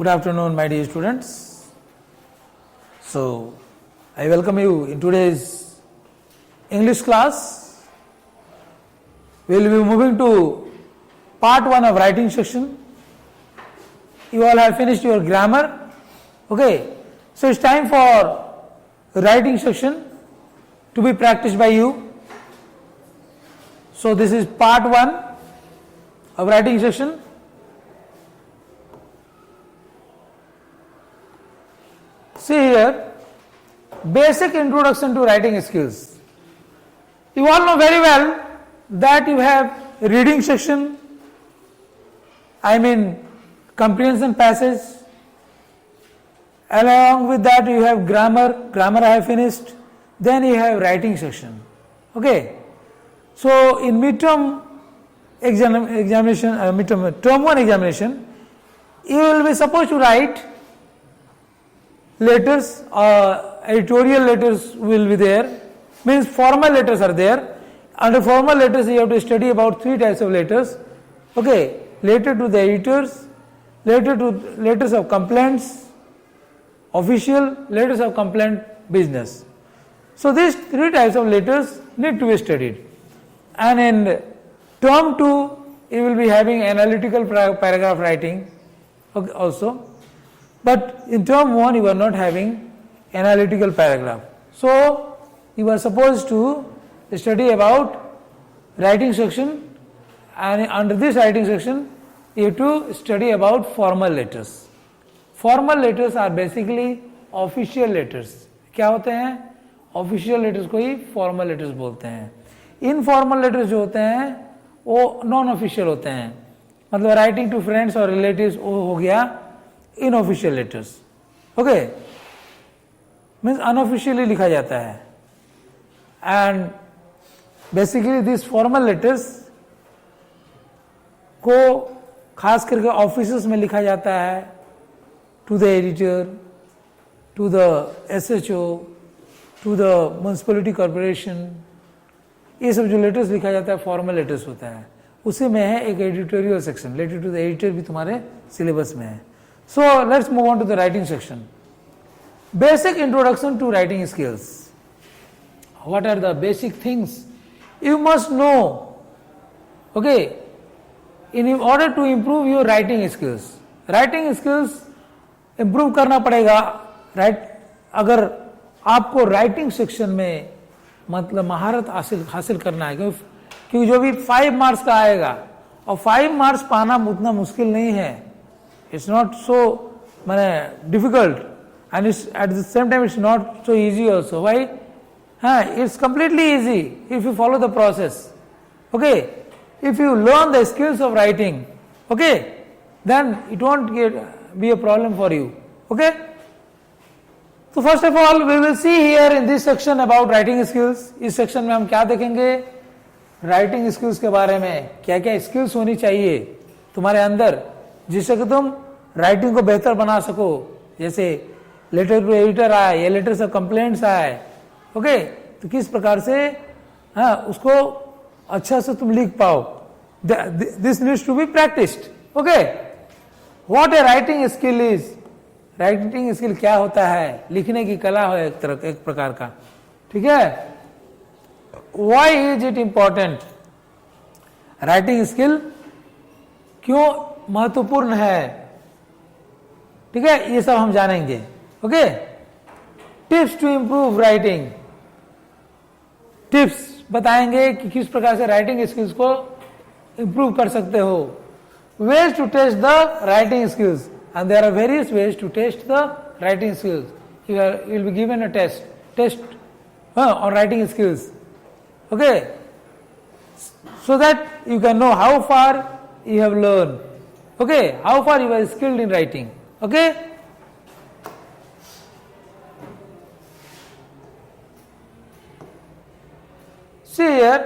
Good afternoon, my dear students. So, I welcome you in today's English class. We will be moving to part 1 of writing section. You all have finished your grammar. Okay. So, it's time for writing section to be practiced by you. So, this is part 1 of writing section. See here, basic introduction to writing skills. You all know very well that you have reading section, comprehension passage. Along with that you have grammar I have finished. Then you have writing section. Okay. So in midterm examination, term 1 examination, you will be supposed to write letters, editorial letters will be there, means formal letters are there. Under formal letters you have to study about 3 types of letters. Okay, letter to the editors, letters of complaints, official, letters of complaint, business. So these 3 types of letters need to be studied. And in term 2 you will be having analytical paragraph writing also. But in term 1 you are not having analytical paragraph. So you are supposed to study about writing section, and under this writing section you have to study about formal letters. Formal letters are basically official letters. क्या होते हैं? Official letters को ही formal letters बोलते हैं. Informal letters जो होते हैं वो नॉन ऑफिशियल होते हैं. मतलब राइटिंग टू फ्रेंड्स और रिलेटिव्स वो हो गया unofficial letters. Okay, means unofficially लिखा जाता है. And basically this formal letters को खास करके ऑफिसेस में लिखा जाता है, to the editor, to the SHO, to the municipality corporation. ये सब जो लेटर्स लिखा जाता है फॉर्मल लेटर्स होता है. उसी में है एक editorial section, letter to the editor भी तुम्हारे सिलेबस में है. So let's move on to the writing section. Basic introduction to writing skills. What are the basic things you must know? Okay, in order to improve your writing skills. Writing skills improve करना पड़ेगा, right? अगर आपको writing section में मतलब महारत हासिल करना है, क्योंकि जो भी 5 मार्क्स का आएगा, और 5 मार्क्स पाना उतना मुश्किल नहीं है. It's not so difficult, and it's at the same time it's not so easy also. Why? It's completely easy if you follow the process. Okay, if you learn the skills of writing, okay, then it won't be a problem for you. Okay. So first of all, we will see here in this section about writing skills. इस section में हम क्या देखेंगे? Writing skills के बारे में, क्या क्या skills होनी चाहिए तुम्हारे अंदर जिससे कि तुम राइटिंग को बेहतर बना सको. जैसे लेटर टू एडिटर आए या लेटर्स ऑफ कंप्लेंट्स आए. ओके, तो किस प्रकार से उसको अच्छा से तुम लिख पाओ. This needs to be practised. Okay, what a writing skill is. Writing skill क्या होता है? लिखने की कला हो एक प्रकार का. ठीक है. Why is it important? Writing skill क्यों महत्वपूर्ण है? ठीक है, ये सब हम जानेंगे. Okay, tips to improve writing. Tips बताएंगे कि किस प्रकार से राइटिंग स्किल्स को इंप्रूव कर सकते हो. Ways to test the writing skills, and there are various ways to test the writing skills. You will be given a test on writing skills. Okay, so that you can know how far you have learned. Okay, how far you are skilled in writing. Okay, see here,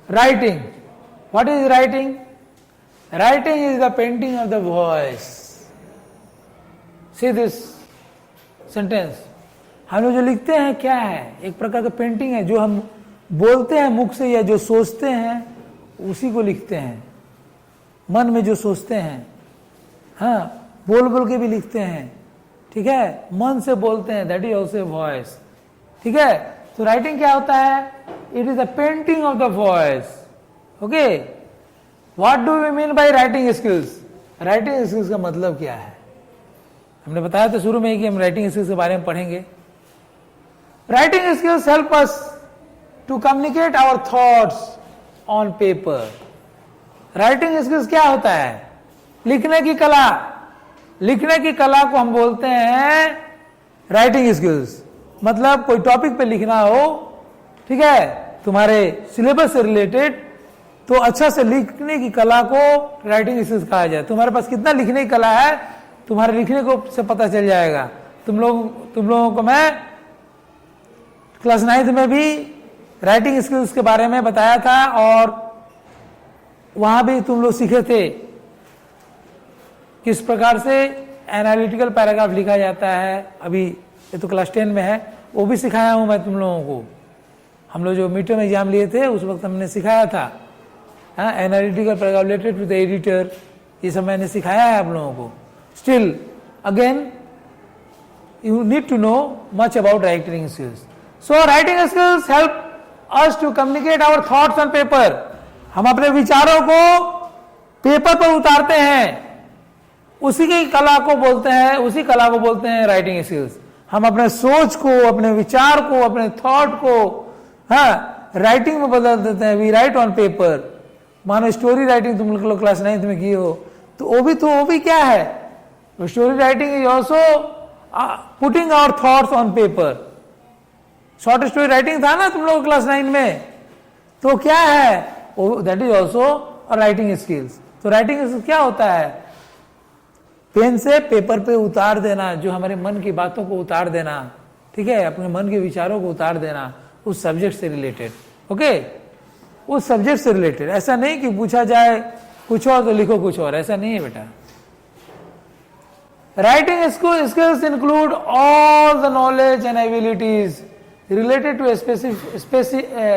writing. What is writing? Writing is the painting of the voice. See this sentence. हम लोग जो लिखते हैं क्या है? एक प्रकार का पेंटिंग है. जो हम बोलते हैं मुख से या जो सोचते हैं उसी को लिखते हैं, मन में जो सोचते हैं, हाँ, बोल बोल के भी लिखते हैं, ठीक है, मन से बोलते हैं, दैट इज ऑल्सो वॉइस, ठीक है। तो राइटिंग क्या होता है? It is the painting of the voice, okay. What do we mean by writing skills? Writing skills का मतलब क्या है? हमने बताया तो शुरू में ही कि हम राइटिंग स्किल्स के बारे में पढ़ेंगे। Writing skills help us to communicate our thoughts on paper. Writing skills क्या होता है? लिखने की कला। लिखने की कला को हम बोलते हैं राइटिंग स्किल्स। मतलब कोई टॉपिक पे लिखना हो, ठीक है, तुम्हारे सिलेबस से रिलेटेड, तो अच्छा से लिखने की कला को राइटिंग स्किल्स कहा जाए। तुम्हारे पास कितना लिखने की कला है, तुम्हारे लिखने को से पता चल जाएगा। तुम लोगों को मैं क्लास 9th में भी राइटिंग स्किल्स के बारे में बताया था, और वहां भी तुम लोग सीखे थे किस प्रकार से एनालिटिकल पैराग्राफ लिखा जाता है। अभी ये तो क्लास 10 में है, वो भी सिखाया हूं मैं तुम लोगों को। हम लोग जो मिड टर्म एग्जाम लिए थे उस वक्त हमने सिखाया था, हाँ, analytical paragraph related to the editor, ये सब मैंने सिखाया है आप लोगों को। Still again you need to know much about writing skills. So writing skills help us to communicate our thoughts on paper. हम अपने विचारों को पेपर पर उतारते हैं, उसी की कला को बोलते हैं, उसी कला को बोलते हैं राइटिंग स्किल्स। हम अपने सोच को, अपने विचार को, अपने थॉट को, हाँ, राइटिंग में बदल देते हैं। We write on paper. मानो स्टोरी राइटिंग तुम लोग क्लास 9th में की हो, तो वो भी क्या है? Story writing is also putting our thoughts on paper. Short story writing था ना तुम लोग क्लास 9 में, तो क्या है? That is also writing skills. तो राइटिंग स्किल्स क्या होता है? पेन से पेपर पे उतार देना, जो हमारे मन की बातों को उतार देना, ठीक है, अपने मन के विचारों को उतार देना उस सब्जेक्ट से रिलेटेड, ओके, उस सब्जेक्ट से रिलेटेड। ऐसा नहीं कि पूछा जाए कुछ और तो लिखो कुछ और, ऐसा नहीं है बेटा। Writing skills include all the knowledge and abilities related to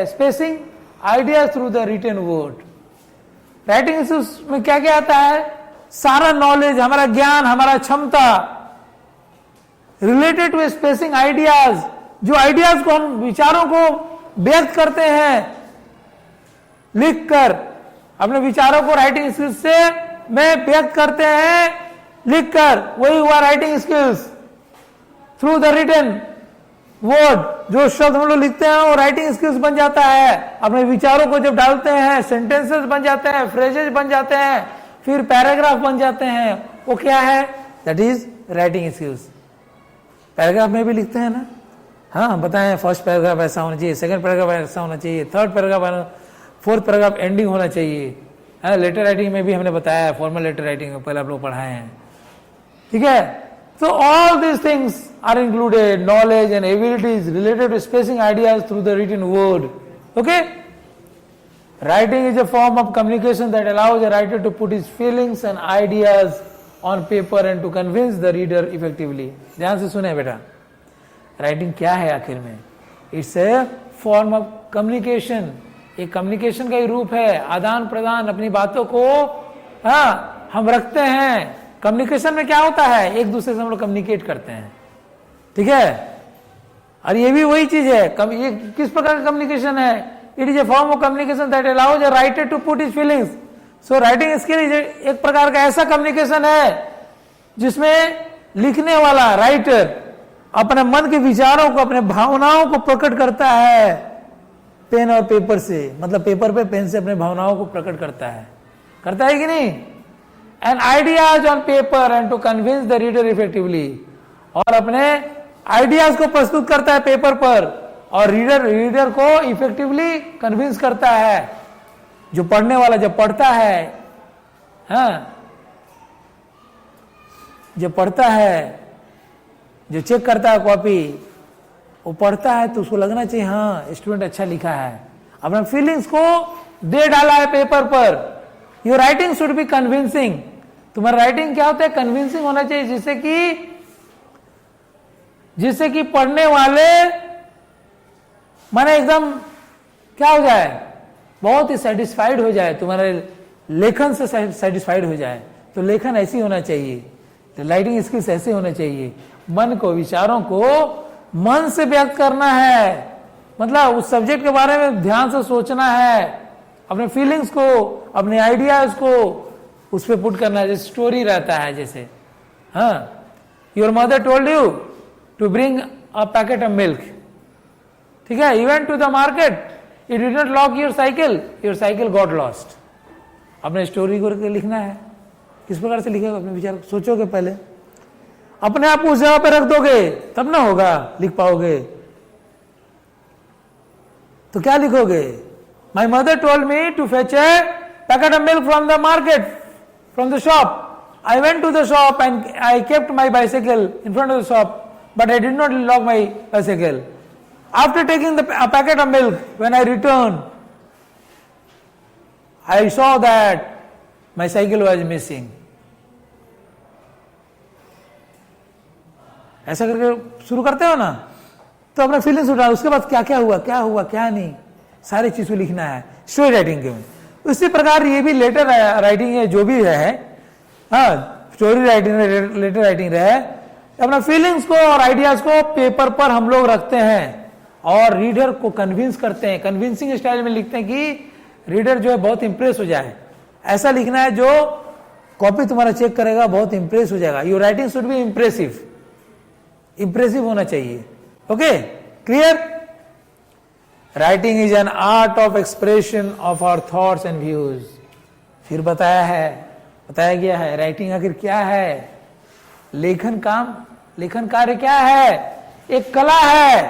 spacing ideas through the written word. Writing skills में क्या क्या आता है? सारा नॉलेज, हमारा ज्ञान, हमारा क्षमता रिलेटेड टू स्पेसिंग आइडियाज, जो आइडियाज को, हम विचारों को व्यक्त करते हैं लिखकर, अपने विचारों को राइटिंग स्किल्स से में व्यक्त करते हैं लिखकर, वही हुआ writing skills. Through the written word, जो शब्द हम लोग लिखते हैं वो राइटिंग स्किल्स बन जाता है। अपने विचारों को जब डालते हैं, सेंटेंसेस बन जाते हैं, फ्रेजेस बन जाते हैं, फिर पैराग्राफ बन जाते हैं, वो क्या है? That is writing skills. Paragraph में भी लिखते हैं ना, हाँ, हम बताएं फर्स्ट पैराग्राफ ऐसा होना चाहिए, सेकंड पैराग्राफ ऐसा होना चाहिए, third paragraph, fourth paragraph ending होना चाहिए। लेटर राइटिंग में भी हमने बताया है, फॉर्मल लेटर राइटिंग में पहले आप लोग पढ़ाए हैं, ठीक है। तो all these things are included, knowledge and abilities related to spacing ideas through the written word, okay. Writing is a form of communication that allows a writer to put his feelings and ideas on paper and to convince the reader effectively. ध्यान से सुने बेटा, writing क्या है आखिर में? It's a form of communication. एक communication का ही रूप है, आदान प्रदान, अपनी बातों को, हाँ, हम रखते हैं। कम्युनिकेशन में क्या होता है? एक दूसरे से हम लोग कम्युनिकेट करते हैं, ठीक है। और ये भी वही चीज है, ये किस प्रकार का कम्युनिकेशन है? It is a form of communication that allows a writer to put his feelings. So writing skill is एक प्रकार का ऐसा कम्युनिकेशन है जिसमें लिखने वाला राइटर अपने मन के विचारों को, अपने भावनाओं को प्रकट करता है पेन और पेपर से। मतलब पेपर पे पेन से अपने भावनाओं को प्रकट करता है कि नहीं? And ideas on paper and to convince the reader effectively. और अपने आइडियाज को प्रस्तुत करता है पेपर पर और रीडर को इफेक्टिवली कन्विंस करता है। जो पढ़ने वाला जब पढ़ता है, हाँ, जो पढ़ता है, जो चेक करता है कॉपी, वो पढ़ता है तो उसको लगना चाहिए हाँ स्टूडेंट अच्छा लिखा है, अपने फीलिंग्स को दे डाला है पेपर पर। Your writing should B convincing. तुम्हारा राइटिंग क्या होता है? कन्विंसिंग होना चाहिए, जिससे कि पढ़ने वाले माने एकदम क्या हो जाए, बहुत ही सेटिस्फाइड हो जाए, तुम्हारे लेखन से सेटिस्फाइड हो जाए। तो लेखन ऐसी होना चाहिए, तो राइटिंग स्किल्स ऐसे होने चाहिए। मन को, विचारों को मन से व्यक्त करना है, मतलब उस सब्जेक्ट के बारे में ध्यान से सोचना है, अपने फीलिंग्स को, अपने आइडियाज को उस पर पुट करना है। जैसे स्टोरी रहता है, जैसे हाँ, your mother told you to bring a packet of milk, ठीक है, even to the market, you did not lock your cycle got lost. अपने स्टोरी को लिखना है, किस प्रकार से लिखेगा, अपने विचार सोचोगे पहले, अपने आप को उस जगह पे रख दोगे तब ना होगा, लिख पाओगे। तो क्या लिखोगे? My mother told me to fetch a packet of milk from the market, from the shop. I went to the shop and I kept my bicycle in front of the shop, but I did not lock my bicycle. After taking a packet of milk, when I returned, I saw that my cycle was missing. ऐसा करके शुरू करते हो ना, तो अपने feelings उठाओ, उसके बाद क्या क्या हुआ, क्या नहीं, सारी चीज को लिखना है स्टोरी राइटिंग के में। उसी प्रकार ये भी लेटर राइटिंग है, जो भी है, हाँ, स्टोरी राइटिंग, लेटर राइटिंग रहे, अपना फीलिंग्स को और आइडियाज को पेपर पर हम लोग रखते हैं और रीडर को कन्विंस करते हैं, कन्विंसिंग स्टाइल में लिखते हैं कि रीडर जो है बहुत इंप्रेस हो जाए। ऐसा लिखना है जो कॉपी तुम्हारा चेक करेगा बहुत इंप्रेस हो जाएगा। Your writing should be impressive, impressive होना चाहिए। Okay, clear? Writing is an art of expression of our thoughts and views. फिर बताया गया है राइटिंग आखिर क्या है, लेखन कार्य क्या है, एक कला है।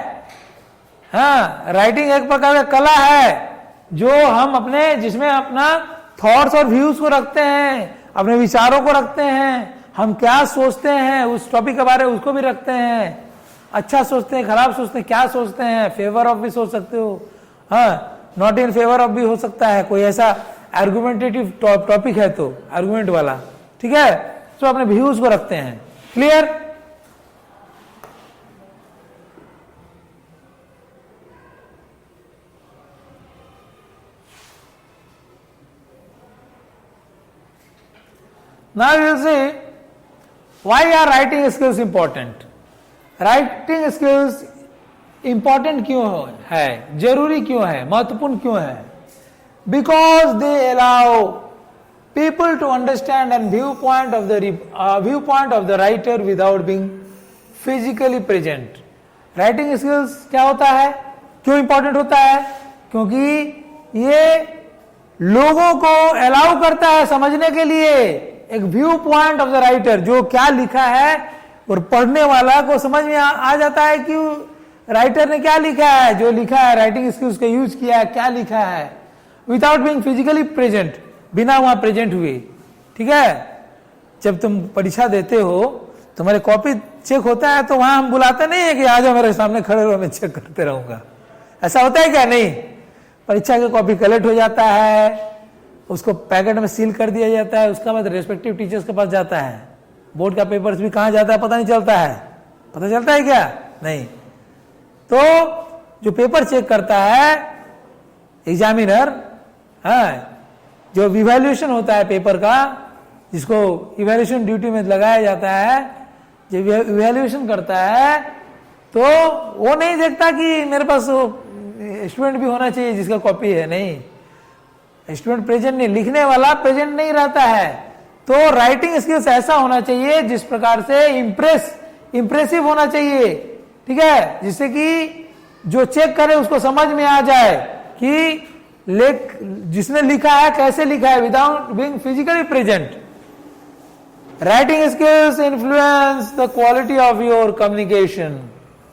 हाँ, राइटिंग एक प्रकार का कला है जो हम जिसमें अपना थॉट्स और व्यूज को रखते हैं, अपने विचारों को रखते हैं, हम क्या सोचते हैं उस टॉपिक के बारे में उसको भी रखते हैं, अच्छा सोचते हैं, खराब सोचते हैं, क्या सोचते हैं, फेवर ऑफ भी सोच सकते हो, हाँ, नॉट इन फेवर ऑफ भी हो सकता है, कोई ऐसा आर्गुमेंटेटिव टॉपिक है तो आर्गुमेंट वाला, ठीक है, तो अपने व्यूज को रखते हैं। Clear? Now you will see why are writing skills important. Writing skills important क्यों है, जरूरी क्यों है, महत्वपूर्ण क्यों है? Because they allow people to understand and view point of the writer without being physically present. Writing skills क्या होता है, क्यों इंपॉर्टेंट होता है? क्योंकि ये लोगों को अलाउ करता है समझने के लिए एक view point of the writer, जो क्या लिखा है, और पढ़ने वाला को समझ में आ जाता है कि राइटर ने क्या लिखा है, जो लिखा है, राइटिंग स्किल्स का यूज किया है, क्या लिखा है, विदाउट बीइंग फिजिकली प्रेजेंट, बिना वहां प्रेजेंट हुए। ठीक है, जब तुम परीक्षा देते हो, तुम्हारे कॉपी चेक होता है, तो वहां हम बुलाते नहीं है कि आ जाओ मेरे सामने खड़े रहो, मैं चेक करते रहूंगा। ऐसा होता है क्या? नहीं। परीक्षा की कॉपी कलेक्ट हो जाता है, उसको पैकेट में सील कर दिया जाता है, उसका बाद रेस्पेक्टिव टीचर्स के पास जाता है। बोर्ड का पेपर्स भी कहां जाता है पता नहीं चलता है। पता चलता है क्या? नहीं। तो जो पेपर चेक करता है एग्जामिनर, जो इवैल्यूएशन होता है पेपर का, जिसको इवैल्यूएशन ड्यूटी में लगाया जाता है, जब इवैल्यूएशन करता है तो वो नहीं देखता कि मेरे पास स्टूडेंट भी होना चाहिए जिसका कॉपी है। नहीं, स्टूडेंट प्रेजेंट नहीं, लिखने वाला प्रेजेंट नहीं रहता है। तो राइटिंग स्किल्स ऐसा होना चाहिए जिस प्रकार से इंप्रेसिव होना चाहिए, ठीक है, जिससे कि जो चेक करे उसको समझ में आ जाए कि जिसने लिखा है कैसे लिखा है, without being physically present. Writing skills influence the quality of your communication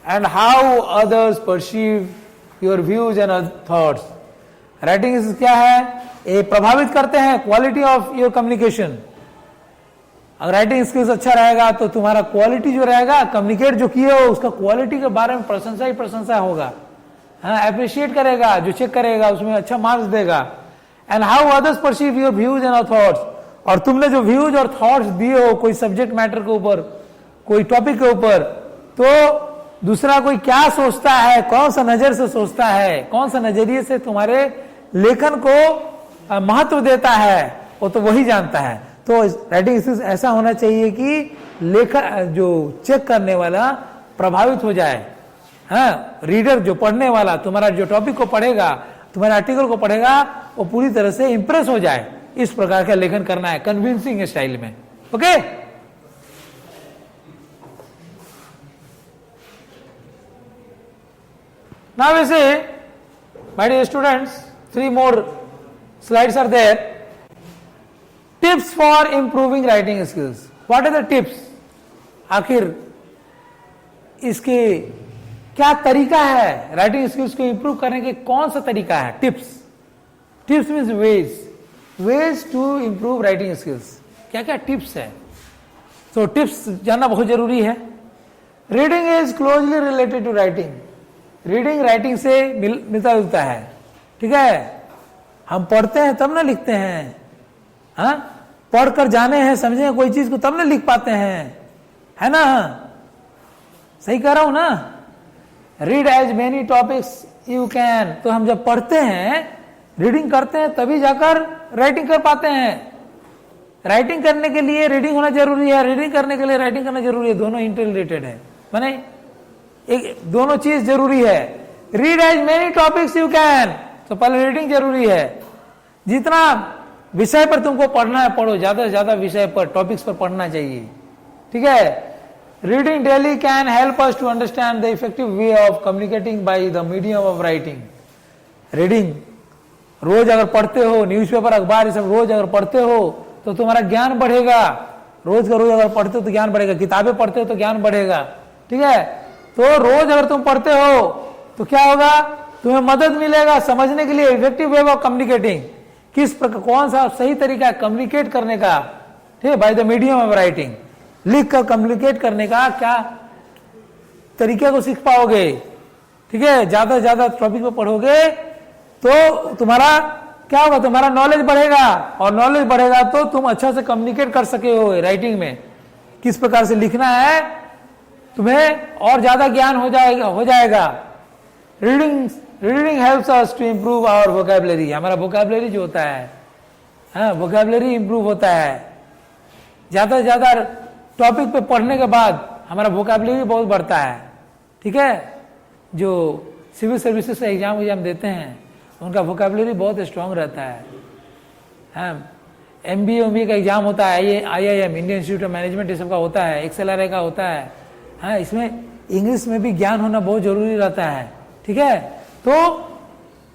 and how others perceive your views and thoughts. Writing skills क्या है? ये प्रभावित करते हैं क्वालिटी ऑफ योर कम्युनिकेशन। अगर राइटिंग स्किल्स अच्छा रहेगा तो तुम्हारा क्वालिटी जो रहेगा, कम्युनिकेट जो किए हो उसका क्वालिटी के बारे में प्रशंसा ही प्रशंसा होगा। हाँ, अप्रिशिएट करेगा, जो चेक करेगा उसमें अच्छा मार्क्स देगा। And how others perceive your views and thoughts, और तुमने जो व्यूज और थॉट्स दिए हो कोई सब्जेक्ट मैटर के ऊपर, कोई टॉपिक के ऊपर, तो दूसरा कोई क्या सोचता है, कौन सा नजर से सोचता है, कौन सा नजरिए से तुम्हारे लेखन को महत्व देता है वो तो वही जानता है। तो राइटिंग स्किल्स ऐसा होना चाहिए कि लेखन जो चेक करने वाला प्रभावित हो जाए, हाँ, रीडर जो पढ़ने वाला तुम्हारा जो टॉपिक को पढ़ेगा, तुम्हारे आर्टिकल को पढ़ेगा, वो पूरी तरह से इंप्रेस हो जाए। इस प्रकार का लेखन करना है कन्विंसिंग स्टाइल में। Okay, now we see, my dear students, 3 more slides are there. Tips for improving writing skills. What are the tips? आखिर इसके क्या तरीका है, राइटिंग स्किल्स को इंप्रूव करने के कौन सा तरीका है? Tips means ways to improve writing skills. क्या क्या टिप्स है? तो टिप्स जानना बहुत जरूरी है। Reading is closely related to writing. Reading writing से मिलता जुलता है, ठीक है। हम पढ़ते हैं तब ना लिखते हैं, हाँ, पढ़कर जाने हैं, समझे कोई चीज को तब ना लिख पाते हैं, है ना? सही कह रहा हूं ना? Read as many topics you can. तो हम जब पढ़ते हैं, रीडिंग करते हैं, तभी जाकर राइटिंग कर पाते हैं। राइटिंग करने के लिए रीडिंग होना जरूरी है, रीडिंग करने के लिए राइटिंग करना जरूरी है। दोनों इंटर रिलेटेड है, माने एक दोनों चीज जरूरी है। Read as many topics you can, तो पहले रीडिंग जरूरी है। जितना विषय पर तुमको पढ़ना है पढ़ो, ज्यादा से ज्यादा विषय पर, टॉपिक्स पर पढ़ना चाहिए, ठीक है। Reading daily can help us to understand the effective way of communicating by the medium of writing. Reading रोज अगर पढ़ते हो, न्यूज़पेपर, अखबार, ये सब रोज अगर पढ़ते हो तो तुम्हारा ज्ञान बढ़ेगा। रोज का रोज अगर पढ़ते हो तो ज्ञान बढ़ेगा, किताबें पढ़ते हो तो ज्ञान बढ़ेगा, ठीक है। तो रोज अगर तुम पढ़ते हो तो क्या होगा, तुम्हें मदद मिलेगा समझने के लिए इफेक्टिव वे ऑफ कम्युनिकेटिंग, किस प्रकार, कौन सा सही तरीका है कम्युनिकेट करने का, ठीक है, bye the medium of writing. लिख कर कम्युनिकेट करने का क्या तरीके को सीख पाओगे, ठीक है। ज्यादा से ज्यादा टॉपिक पे पढ़ोगे तो तुम्हारा क्या होगा, तुम्हारा नॉलेज बढ़ेगा, और नॉलेज बढ़ेगा तो तुम अच्छा से कम्युनिकेट कर सके हो राइटिंग में, किस प्रकार से लिखना है, तुम्हें और ज्यादा ज्ञान हो जाएगा। Reading helps us to improve our vocabulary. हमारा वोकैबुलरी जो होता है, हाँ, वोकैबुलरी इंप्रूव होता है। ज्यादा से ज्यादा टॉपिक पे पढ़ने के बाद हमारा वोकैबुलरी बहुत बढ़ता है, ठीक है। जो सिविल सर्विसेज का एग्जाम देते हैं उनका वोकैबुलरी बहुत स्ट्रांग रहता है, हाँ। MBA का एग्जाम होता है, IIM, Indian institute of management, ये सब का होता है, XLRI का होता है, हाँ। इसमें इंग्लिश में भी ज्ञान होना बहुत जरूरी रहता है, ठीक है। तो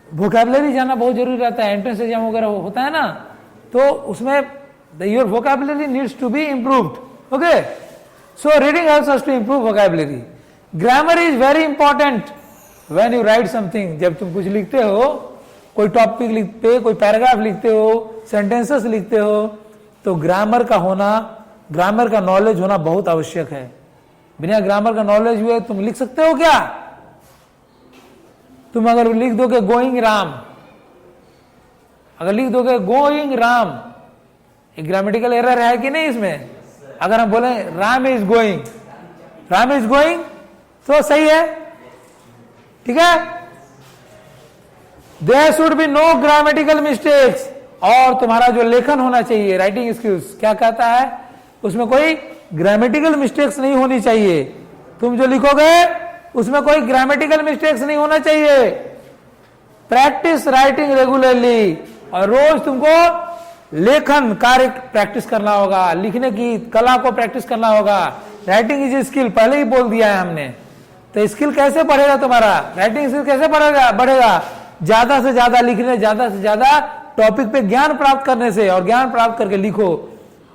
वोकैबुलरी जानना बहुत जरूरी रहता है। एंट्रेंस एग्जाम वगैरह होता है ना, तो उसमें your vocabulary needs to be improved, okay. So reading helps us to improve vocabulary. Grammar is very important when you write something. जब तुम कुछ लिखते हो, कोई टॉपिक लिखते, कोई पैराग्राफ लिखते हो, सेंटेंसेस लिखते हो, तो ग्रामर का होना, ग्रामर का नॉलेज होना बहुत आवश्यक है। बिना ग्रामर का नॉलेज हुए तुम लिख सकते हो क्या? तुम अगर लिख दोगे गोइंग राम, अगर लिख दोगे गोइंग राम, एक ग्रामेटिकल एरर है कि नहीं इसमें? अगर हम बोले Ram is going, Ram is going, तो सही है, ठीक है। There should be no grammatical mistakes. और तुम्हारा जो लेखन होना चाहिए, राइटिंग स्किल्स क्या कहता है, उसमें कोई ग्रामेटिकल मिस्टेक्स नहीं होनी चाहिए। तुम जो लिखोगे उसमें कोई ग्रामेटिकल मिस्टेक्स नहीं होना चाहिए। प्रैक्टिस राइटिंग रेगुलरली, और रोज तुमको लेखन कार्य प्रैक्टिस करना होगा, लिखने की कला को प्रैक्टिस करना होगा। राइटिंग इज स्किल, पहले ही बोल दिया है हमने। तो स्किल कैसे बढ़ेगा तुम्हारा, राइटिंग स्किल कैसे बढ़ेगा? ज्यादा से ज्यादा लिखने, ज्यादा से ज्यादा टॉपिक पे ज्ञान प्राप्त करने से, और ज्ञान प्राप्त करके लिखो,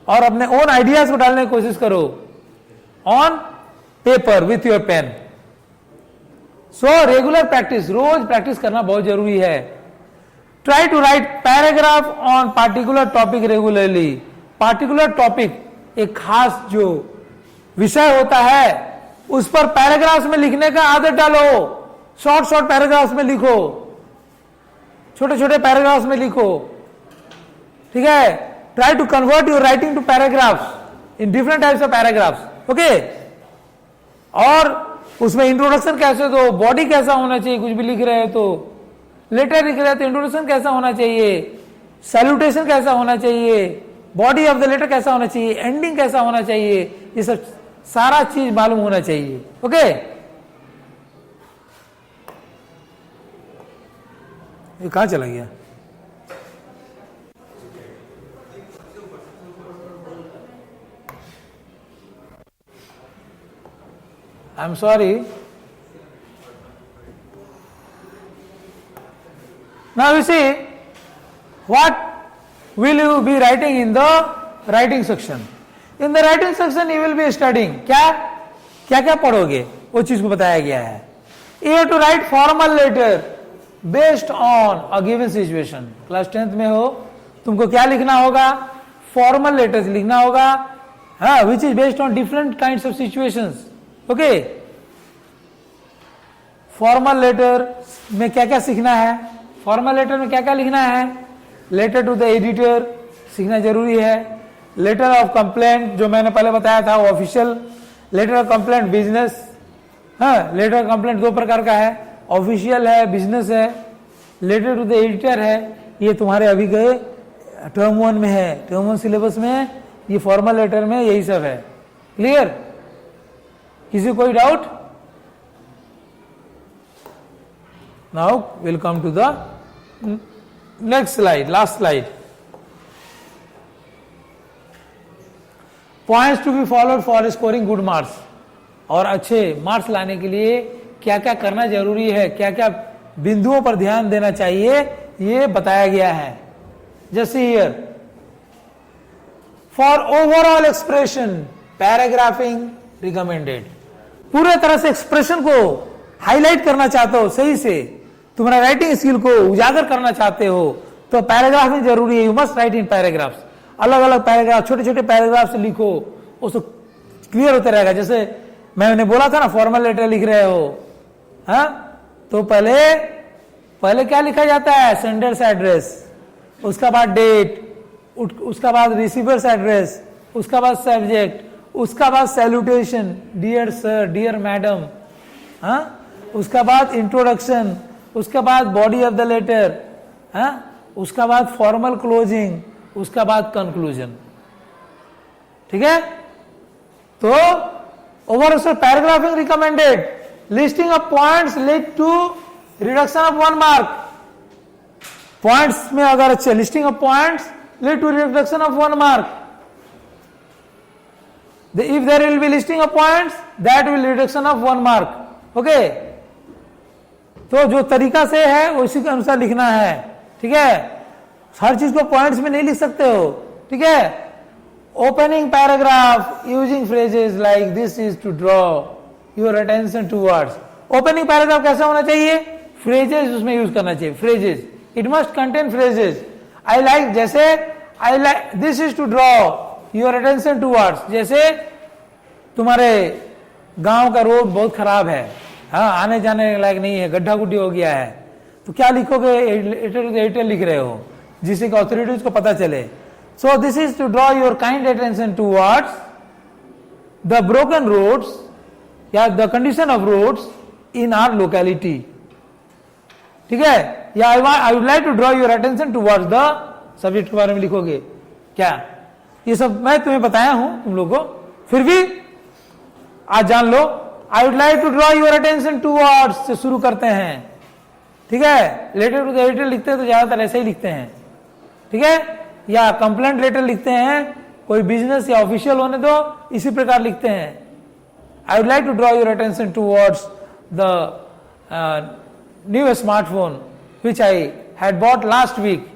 और अपने ओन आइडियाज को डालने की कोशिश करो on paper with your pen. So regular practice, रोज प्रैक्टिस करना बहुत जरूरी है। Try to write paragraph on particular topic regularly. Particular topic, एक खास जो विषय होता है, उस पर पैराग्राफ्स में लिखने का आदत डालो। शॉर्ट पैराग्राफ्स में लिखो, छोटे छोटे पैराग्राफ्स में लिखो, ठीक है। Try to convert your writing to paragraphs in different types of paragraphs, okay. और उसमें इंट्रोडक्शन कैसे दो, बॉडी कैसा होना चाहिए, कुछ भी लिख रहे हो तो, लेटर लिख रहे हैं तो इंट्रोडक्शन कैसा होना चाहिए, सैल्यूटेशन कैसा होना चाहिए, बॉडी ऑफ द लेटर कैसा होना चाहिए, एंडिंग कैसा होना चाहिए, ये सब सारा चीज मालूम होना चाहिए. ओके, ये कहां चला गया? I am sorry. Now you see, what will you be writing in the writing section? In the writing section you will be studying. क्या क्या क्या पढ़ोगे वो चीज को बताया गया है. You have to write formal letter based on a given situation. Class 10th में हो, तुमको क्या लिखना होगा? Formal letters लिखना होगा, हाँ, which is based on different kinds of situations. Okay? Formal letter में क्या क्या सीखना है? फॉर्मल लेटर में क्या क्या लिखना है? लेटर टू द एडिटर सीखना जरूरी है. लेटर ऑफ कंप्लेंट जो मैंने पहले बताया था वो official. Letter of complaint business. हाँ, लेटर ऑफ कंप्लेंट दो प्रकार का है, ऑफिशियल है, बिजनेस है. लेटर टू द एडिटर है, ये तुम्हारे अभी गए टर्म 1 में है, टर्म 1 सिलेबस में ये फॉर्मल लेटर में यही सब है. क्लियर? किसी कोई doubt? Now will come to the next slide, last slide. Points to be followed for scoring good marks. और अच्छे मार्क्स लाने के लिए क्या क्या करना जरूरी है, क्या क्या बिंदुओं पर ध्यान देना चाहिए, ये बताया गया है. जैसे here, for overall expression paragraphing recommended. पूरे तरह से एक्सप्रेशन को हाईलाइट करना चाहते हो, सही से तुम्हारा राइटिंग स्किल को उजागर करना चाहते हो तो पैराग्राफ में जरूरी है. You must write in paragraphs. अलग अलग पैराग्राफ, छोटे छोटे पैराग्राफ से लिखो, उसको क्लियर होता रहेगा. जैसे मैंने बोला था ना, फॉर्मल लेटर लिख रहे हो, हाँ, तो पहले क्या लिखा जाता है? सेंडर्स एड्रेस, उसका बाद डेट, उसका बाद रिसीवर्स एड्रेस, उसका बाद सब्जेक्ट, उसका बाद salutation, dear sir, dear madam, हाँ, उसका बाद इंट्रोडक्शन, उसका बाद बॉडी ऑफ द लेटर, हाँ, उसका बाद फॉर्मल क्लोजिंग, उसका बाद कंक्लूजन. ठीक है? तो overall paragraphing recommended. Listing of points lead to reduction of 1 mark. Points में अगर अच्छे listing of points lead to reduction of 1 mark. If there will be listing of points, that will reduction of 1 mark. Okay? तो जो तरीका से है उसी के अनुसार लिखना है. ठीक है? हर चीज को पॉइंट्स में नहीं लिख सकते हो. ठीक है? Opening paragraph using phrases like this is to draw your attention towards. Opening paragraph कैसा होना चाहिए? फ्रेजेस उसमें यूज करना चाहिए. Phrases, it must contain phrases. I like, जैसे I like this is to draw your attention towards. जैसे तुम्हारे गांव का रोड बहुत खराब है, हाँ, आने जाने लायक नहीं है, गड्ढा गुड्ढी हो गया है, तो क्या लिखोगे? एडिटर लिख रहे हो जिससे कि अथॉरिटीज को पता चले. So this is to draw your kind attention towards the broken roads या the condition of roads in our locality. ठीक है? या I would like to draw your attention towards the subject के बारे में लिखोगे क्या? ये सब मैं तुम्हें बताया हूं तुम लोग को, फिर भी आज जान लो. I would like to draw your attention towards से शुरू करते हैं. ठीक है? लेटर टू द एडिटर लिखते हैं तो ज्यादातर ऐसे ही लिखते हैं. ठीक है? या कंप्लेंट लेटर लिखते हैं, कोई बिजनेस या ऑफिशियल होने दो, इसी प्रकार लिखते हैं. I would like to draw your attention towards the new smartphone which I had bought last week,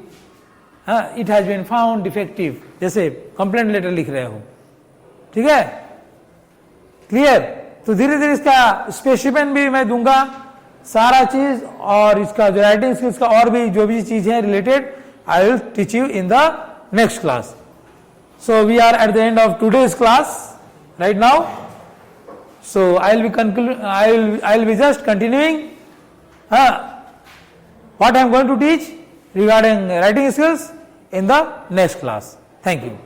it has been found defective. जैसे कंप्लेंट लेटर लिख रहे हो. ठीक है? क्लियर? तो धीरे धीरे इसका स्पेसिफिकेशन भी मैं दूंगा, सारा चीज, और इसका जो राइटिंग स्किल्स का और भी जो भी चीज है related, I will teach you in the next class. So we are at the end of today's class right now. So I will be just continuing what I am going to teach regarding writing skills in the next class. Thank you.